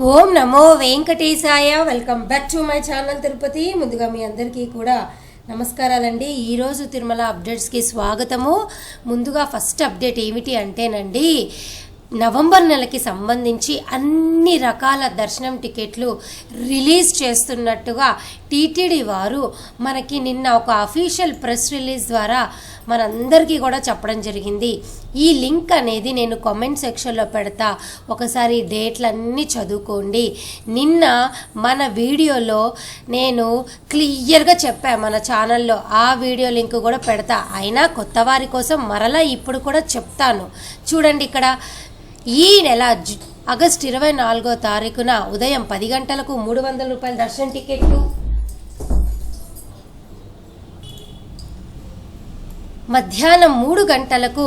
Om Namo Venkatesaya. Welcome back to my channel Tirupati. ముందుగా మీ అందరికీ కూడా నమస్కారాలండి. ఈరోజు తిరుమల అప్డేట్స్కి స్వాగతము. ముందుగా ఫస్ట్ అప్డేట్ ఏమిటి అంటేనండి, నవంబర్ నెలకి సంబంధించి అన్ని రకాల దర్శనం టికెట్లు రిలీజ్ చేస్తున్నట్టుగా టీటీడీ వారు మనకి నిన్న ఒక అఫీషియల్ ప్రెస్ రిలీజ్ ద్వారా మనందరికీ కూడా చెప్పడం జరిగింది. ఈ లింక్ అనేది నేను కామెంట్ సెక్షన్లో పెడతా, ఒకసారి డేట్లన్నీ చదువుకోండి. నిన్న మన వీడియోలో నేను క్లియర్గా చెప్పాను మన ఛానల్లో, ఆ వీడియో లింక్ కూడా పెడతా. అయినా కొత్త వారి కోసం మరలా ఇప్పుడు కూడా చెప్తాను. చూడండి, ఇక్కడ ఈ నెల ఆగస్టు 24వ తారీఖున ఉదయం 10 గంటలకు 300 రూపాయల దర్శనం టికెట్లు, మధ్యాహ్నం 3 గంటలకు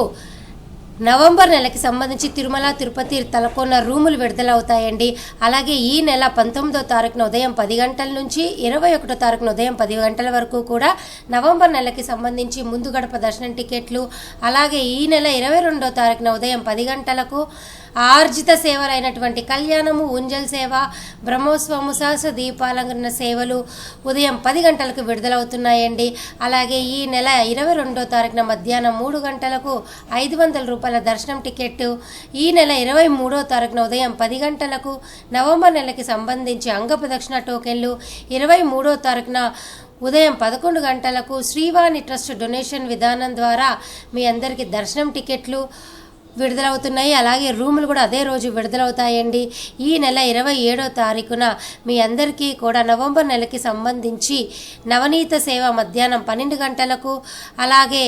నవంబర్ నెలకి సంబంధించి తిరుమల తిరుపతి తలకొన్న రూములు విడుదలవుతాయండి. అలాగే ఈ నెల 19వ తారీఖున ఉదయం 10 గంటల నుంచి 21వ తారీఖున ఉదయం 10 గంటల వరకు కూడా నవంబర్ నెలకి సంబంధించి ముందు గడప దర్శనం టికెట్లు, అలాగే ఈ నెల 22వ తారీఖున ఉదయం 10 గంటలకు ఆర్జిత సేవలైనటువంటి కళ్యాణము, ఉంజల్ సేవ, బ్రహ్మోత్సవము, సహస్ర దీపాలంకరణ సేవలు ఉదయం 10 గంటలకు విడుదలవుతున్నాయండి. అలాగే ఈ నెల 22వ తారీఖున మధ్యాహ్నం 3 గంటలకు 500 రూపాయల దర్శనం టికెట్, ఈ నెల 23వ తారీఖున ఉదయం 10 గంటలకు నవంబర్ నెలకి సంబంధించి అంగప్రదక్షిణ టోకెన్లు, 23వ తారీఖున ఉదయం 11 గంటలకు శ్రీవాణి ట్రస్ట్ డొనేషన్ విధానం ద్వారా మీ అందరికీ దర్శనం టికెట్లు విడుదలవుతున్నాయి. అలాగే రూములు కూడా అదే రోజు విడుదలవుతాయండి. ఈ నెల 27వ తారీఖున మీ అందరికీ కూడా నవంబర్ నెలకి సంబంధించి నవనీత సేవ మధ్యాహ్నం 12 గంటలకు, అలాగే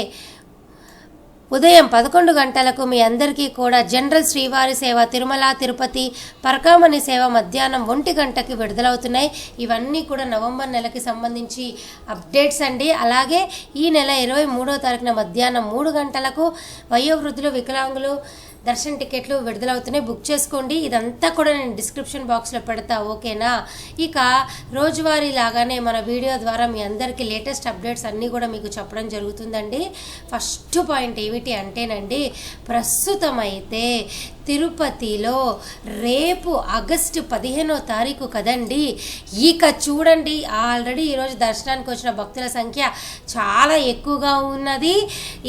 ఉదయం 11 గంటలకు మీ అందరికీ కూడా జనరల్ శ్రీవారి సేవ తిరుమల తిరుపతి పరకామణి సేవ మధ్యాహ్నం 1 గంటకి విడుదలవుతున్నాయి. ఇవన్నీ కూడా నవంబర్ నెలకి సంబంధించి అప్డేట్స్ అండి. అలాగే ఈ నెల 23వ తారీఖున మధ్యాహ్నం 3 గంటలకు వయోవృద్ధులు, వికలాంగులు దర్శన టికెట్లు విడుదలవుతున్నాయి. బుక్ చేసుకోండి. ఇదంతా కూడా నేను డిస్క్రిప్షన్ బాక్స్లో పెడతా, ఓకేనా? ఇక రోజువారీ లాగానే మన వీడియో ద్వారా మీ అందరికీ లేటెస్ట్ అప్డేట్స్ అన్నీ కూడా మీకు చెప్పడం జరుగుతుందండి. ఫస్ట్ పాయింట్ ఏమిటి అంటేనండి, ప్రస్తుతం అయితే తిరుపతిలో రేపు ఆగస్టు 15వ తారీఖు కదండి. ఇక చూడండి, ఆల్రెడీ ఈరోజు దర్శనానికి వచ్చిన భక్తుల సంఖ్య చాలా ఎక్కువగా ఉన్నది.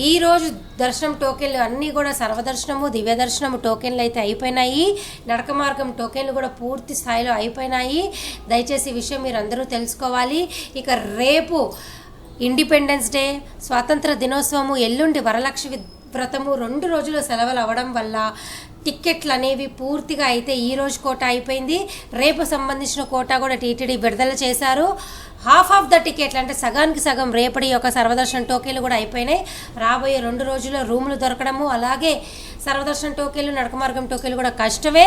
ఈరోజు దర్శనం టోకెన్లు అన్నీ కూడా సర్వదర్శనము, దివ్య దర్శనము టోకెన్లు అయితే అయిపోయినాయి. నడక మార్గం టోకెన్లు కూడా పూర్తి స్థాయిలో అయిపోయినాయి. దయచేసి ఈ విషయం మీరు అందరూ తెలుసుకోవాలి. ఇక రేపు ఇండిపెండెన్స్ డే, స్వాతంత్ర దినోత్సవము, ఎల్లుండి వరలక్ష్మి వ్రతము 2 రోజులు సెలవులు అవ్వడం వల్ల టిక్కెట్లు అనేవి పూర్తిగా అయితే ఈరోజు కోటా అయిపోయింది. రేపు సంబంధించిన కోటా కూడా టీటీడీ విడుదల చేశారు. హాఫ్ ఆఫ్ ద టికెట్లు అంటే సగానికి సగం రేపటి యొక్క సర్వదర్శన టోకెన్లు కూడా అయిపోయినాయి. రాబోయే 2 రోజుల్లో రూములు దొరకడము, అలాగే సర్వదర్శన టోకెన్లు, నడక మార్గం టోకెన్లు కూడా కష్టమే.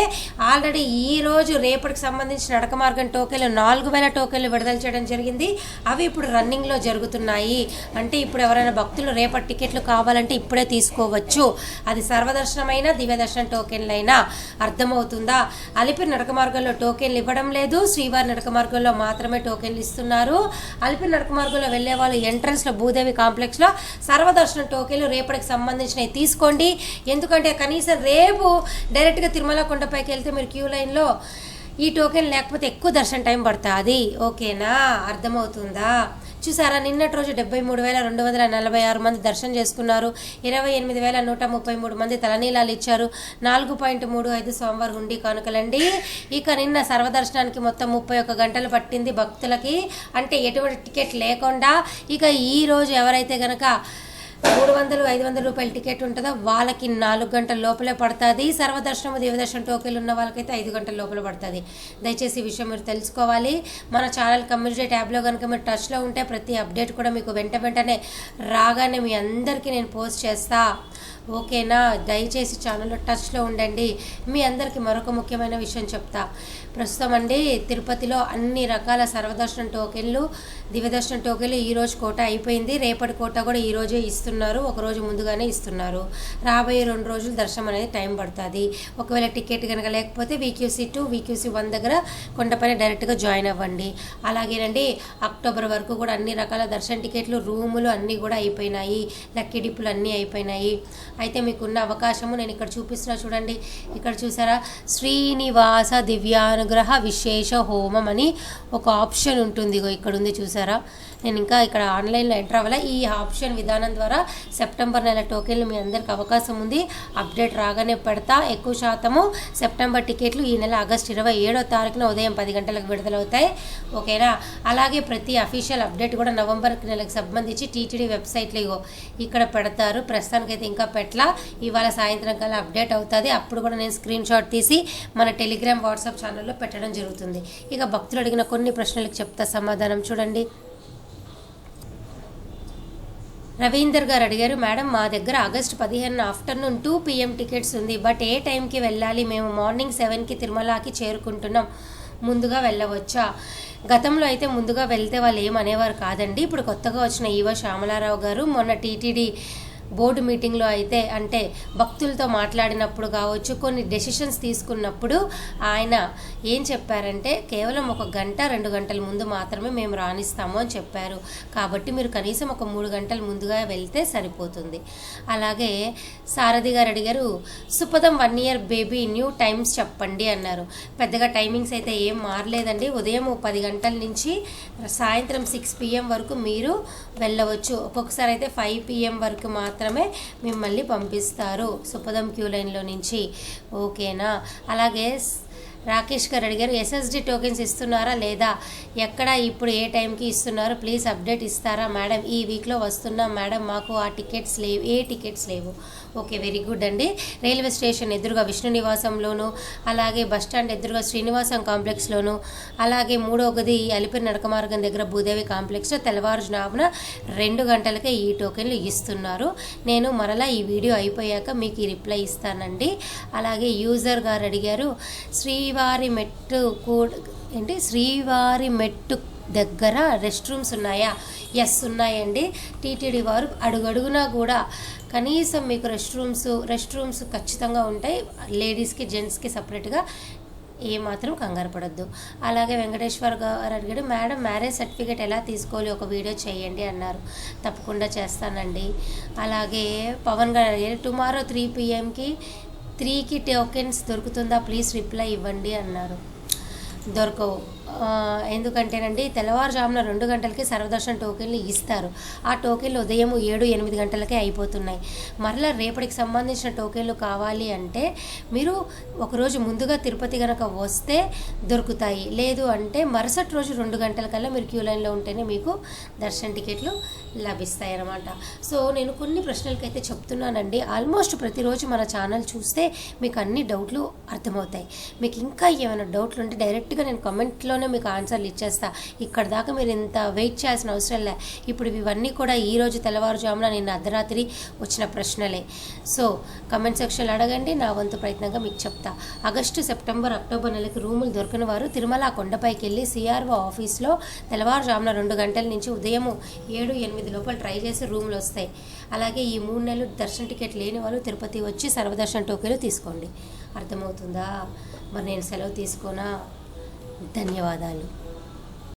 ఆల్రెడీ ఈరోజు రేపటికి సంబంధించిన నడక మార్గం టోకెన్లు 4000 టోకెన్లు విడుదల చేయడం జరిగింది. అవి ఇప్పుడు రన్నింగ్లో జరుగుతున్నాయి. అంటే ఇప్పుడు ఎవరైనా భక్తులు రేపటి టికెట్లు కావాలంటే ఇప్పుడే తీసుకోవచ్చు. అది సర్వదర్శనమైనా దివ్య దర్శన టోకెన్లైనా. అర్థమవుతుందా? అలిపిరి నడక మార్గంలో టోకెన్లు ఇవ్వడం లేదు, శ్రీవారి నడక మార్గంలో మాత్రమే టోకెన్లు ఇస్తున్నారు. అలిపిరి నడక మార్గంలో వెళ్లే వాళ్ళు ఎంట్రన్స్లో భూదేవి కాంప్లెక్స్లో సర్వదర్శన టోకెన్లు రేపటికి సంబంధించినవి తీసుకోండి. ఎందుకంటే కనీసం రేపు డైరెక్ట్గా తిరుమల కొండపైకి వెళ్తే మీరు క్యూ లైన్లో ఈ టోకెన్ లేకపోతే ఎక్కువ దర్శన టైం పడుతుంది, ఓకేనా? అర్థమవుతుందా? చూసారా, నిన్నటి రోజు 73,246 మంది దర్శనం చేసుకున్నారు. 28,133 మంది తలనీలాలు ఇచ్చారు. 4.35 సోమవారం హుండీ కానుకలండి. ఇక నిన్న సర్వదర్శనానికి మొత్తం 31 గంటలు పట్టింది భక్తులకి, అంటే ఎటువంటి టికెట్ లేకుండా. ఇక ఈరోజు ఎవరైతే కనుక 300, 500 రూపాయల టికెట్ ఉంటుందో వాళ్ళకి 4 గంటల లోపలే పడుతుంది. సర్వదర్శనము, దివ్యదర్శనం టోకెన్లు ఉన్న వాళ్ళకైతే 5 గంటల లోపల పడుతుంది. దయచేసి ఈ విషయం మీరు తెలుసుకోవాలి. మన ఛానల్ కమ్యూనిటీ ట్యాబ్లో కనుక మీరు టచ్లో ఉంటే ప్రతి అప్డేట్ కూడా మీకు వెంటనే రాగానే మీ అందరికీ నేను పోస్ట్ చేస్తా, ఓకేనా? దయచేసి ఛానల్లో టచ్లో ఉండండి. మీ అందరికీ మరొక ముఖ్యమైన విషయం చెప్తా. ప్రస్తుతం అండి తిరుపతిలో అన్ని రకాల సర్వదర్శనం టోకెన్లు, దివ్యదర్శనం టోకెన్లు ఈరోజు కోటా అయిపోయింది. రేపటి కోటా కూడా ఈరోజే ఇస్తున్నారు. ఇస్తున్నారు, ఒకరోజు ముందుగానే ఇస్తున్నారు. రాబోయే 2 రోజులు దర్శనం అనేది టైం పడుతుంది. ఒకవేళ టికెట్ కనుక లేకపోతే VQC 2 VQC 1 దగ్గర కొండపైన డైరెక్ట్గా జాయిన్ అవ్వండి. అలాగేనండి అక్టోబర్ వరకు కూడా అన్ని రకాల దర్శన టికెట్లు, రూములు అన్నీ కూడా అయిపోయినాయి. లక్కీ డిప్పులు అన్నీ అయిపోయినాయి. అయితే మీకున్న అవకాశము నేను ఇక్కడ చూపిస్తున్నా చూడండి. ఇక్కడ చూసారా, శ్రీనివాస దివ్యానుగ్రహ విశేష హోమం అని ఒక ఆప్షన్ ఉంటుంది. ఇక్కడ ఉంది చూసారా. నేను ఇంకా ఇక్కడ ఆన్లైన్లో ఎంటర్ అవ్వాలా. ఈ ఆప్షన్ విధానం ద్వారా సెప్టెంబర్ నెల టోకెన్లు మీ అందరికి అవకాశం ఉంది. అప్డేట్ రాగానే పెడతా. ఎక్కువ శాతము సెప్టెంబర్ టికెట్లు ఈ నెల ఆగస్టు 27వ తారీఖున ఉదయం 10 గంటలకు విడుదలవుతాయి. ఓకేనా. అలాగే ప్రతి అఫీషియల్ అప్డేట్ కూడా నవంబర్ నెలకు సంబంధించి టీటీడీ వెబ్సైట్లో ఇక్కడ పెడతారు. ప్రస్తుతానికైతే ఇంకా పెట్టలా. ఇవాళ సాయంత్రం కల్లా అప్డేట్ అవుతుంది. అప్పుడు కూడా నేను స్క్రీన్ షాట్ తీసి మన టెలిగ్రామ్ వాట్సాప్ ఛానల్లో పెట్టడం జరుగుతుంది. ఇక భక్తులు అడిగిన కొన్ని ప్రశ్నలకు చెప్తా సమాధానం చూడండి. రవీందర్ గారు అడిగారు, మేడం మా దగ్గర ఆగస్టు 15 ఆఫ్టర్నూన్ 2 PM టికెట్స్ ఉంది. బట్ ఏ టైంకి వెళ్ళాలి? మేము మార్నింగ్ 7కి తిరుమలకి చేరుకుంటున్నాం. ముందుగా వెళ్ళవచ్చా? గతంలో అయితే ముందుగా వెళ్తే వాళ్ళు ఏమనేవారు కాదండి. ఇప్పుడు కొత్తగా వచ్చిన ఈవో శ్యామలారావు గారు మొన్న టీటీడీ బోర్డు మీటింగ్లో అయితే అంటే భక్తులతో మాట్లాడినప్పుడు కావచ్చు, కొన్ని డెసిషన్స్ తీసుకున్నప్పుడు ఆయన ఏం చెప్పారంటే కేవలం 1 గంట 2 గంటల ముందు మాత్రమే మేము రాణిస్తాము అని చెప్పారు. కాబట్టి మీరు కనీసం ఒక 3 గంటల ముందుగా వెళ్తే సరిపోతుంది. అలాగే సారథి గారు అడిగారు, సుపదం 1 year బేబీ న్యూ టైమ్స్ చెప్పండి అన్నారు. పెద్దగా టైమింగ్స్ అయితే ఏం మారలేదండి. ఉదయం 10 గంటల నుంచి సాయంత్రం 6 PM వరకు మీరు వెళ్ళవచ్చు. ఒక్కొక్కసారి అయితే 5 PM వరకు మాత్రమే మిమ్మల్ని పంపిస్తారు సుపదం క్యూ లైన్లో నుంచి. ఓకేనా. అలాగే రాకేష్ గారు అడిగారు, SSD టోకెన్స్ ఇస్తున్నారా లేదా? ఎక్కడ, ఇప్పుడు ఏ టైంకి ఇస్తున్నారు? ప్లీజ్ అప్డేట్ ఇస్తారా మేడం? ఈ వీక్లో వస్తున్నాం మేడం, మాకు ఆ టికెట్స్ లేవు. ఏ టికెట్స్ లేవు? ఓకే, వెరీ గుడ్ అండి. రైల్వే స్టేషన్ ఎదురుగా విష్ణు నివాసంలోను, అలాగే బస్టాండ్ ఎదురుగా శ్రీనివాసం కాంప్లెక్స్లోను, అలాగే 3వ గది అలిపిరి నడక మార్గం దగ్గర భూదేవి కాంప్లెక్స్లో తెల్లవారుజామున 2 గంటలకే ఈ టోకెన్లు ఇస్తున్నారు. నేను మరలా ఈ వీడియో అయిపోయాక మీకు ఈ రిప్లై ఇస్తానండి. అలాగే యూజర్ గారు అడిగారు, శ్రీవారి మెట్టు దగ్గర రెస్ట్ రూమ్స్ ఉన్నాయా? ఎస్ ఉన్నాయండి. టీటీడీ వారు అడుగడుగునా కూడా కనీసం మీకు రెస్ట్ రూమ్స్ ఖచ్చితంగా ఉంటాయి. లేడీస్కి జెంట్స్కి సపరేట్గా. ఏమాత్రం కంగారు పడద్దు. అలాగే వెంకటేశ్వర్ గారు అడిగాడు, మేడం మ్యారేజ్ సర్టిఫికేట్ ఎలా తీసుకోవాలి, ఒక వీడియో చేయండి అన్నారు. తప్పకుండా చేస్తానండి. అలాగే పవన్ గారు అడిగారు, టుమారో 3 PMకి 3కి టోకెన్స్ దొరుకుతుందా? ప్లీజ్ రిప్లై ఇవ్వండి అన్నారు. దొరకవు. ఎందుకంటేనండి తెల్లవారుజామున 2 గంటలకి సర్వదర్శన టోకెన్లు ఇస్తారు. ఆ టోకెన్లు ఉదయం 7-8 గంటలకే అయిపోతున్నాయి. మరలా రేపటికి సంబంధించిన టోకెన్లు కావాలి అంటే మీరు ఒకరోజు ముందుగా తిరుపతి కనుక వస్తే దొరుకుతాయి. లేదు అంటే మరుసటి రోజు 2 గంటల కల్లా మీరు క్యూ లైన్లో ఉంటేనే మీకు దర్శన టికెట్లు లభిస్తాయి అన్నమాట. సో నేను కొన్ని ప్రశ్నలకైతే చెప్తున్నానండి. ఆల్మోస్ట్ ప్రతిరోజు మన ఛానల్ చూస్తే మీకు అన్ని డౌట్లు అర్థమవుతాయి. మీకు ఇంకా ఏమైనా డౌట్లు ఉంటే డైరెక్ట్గా నేను కమెంట్లోనే మీకు ఆన్సర్లు ఇచ్చేస్తా. ఇక్కడ దాకా మీరు ఇంత వెయిట్ చేయాల్సిన అవసరం లే. ఇప్పుడు ఇవన్నీ కూడా ఈరోజు తెల్లవారుజామున నిన్న అర్ధరాత్రి వచ్చిన ప్రశ్నలే. సో కమెంట్ సెక్షన్లో అడగండి, నా వంతు ప్రయత్నంగా మీకు చెప్తా. ఆగస్టు, సెప్టెంబర్, అక్టోబర్ నెలకి రూములు దొరకని వారు తిరుమల కొండపైకి వెళ్ళి CRO ఆఫీస్లో తెల్లవారుజామున 2 గంటల నుంచి ఉదయం 7-8 లోపల ట్రై చేసి రూములు వస్తాయి. అలాగే ఈ 3 నెలలు దర్శన టికెట్ లేని వాళ్ళు తిరుపతి వచ్చి సర్వదర్శన టోకెన్లు తీసుకోండి. అర్థమవుతుందా? మరి నేను సెలవు తీసుకోనా? ధన్యవాదాలు.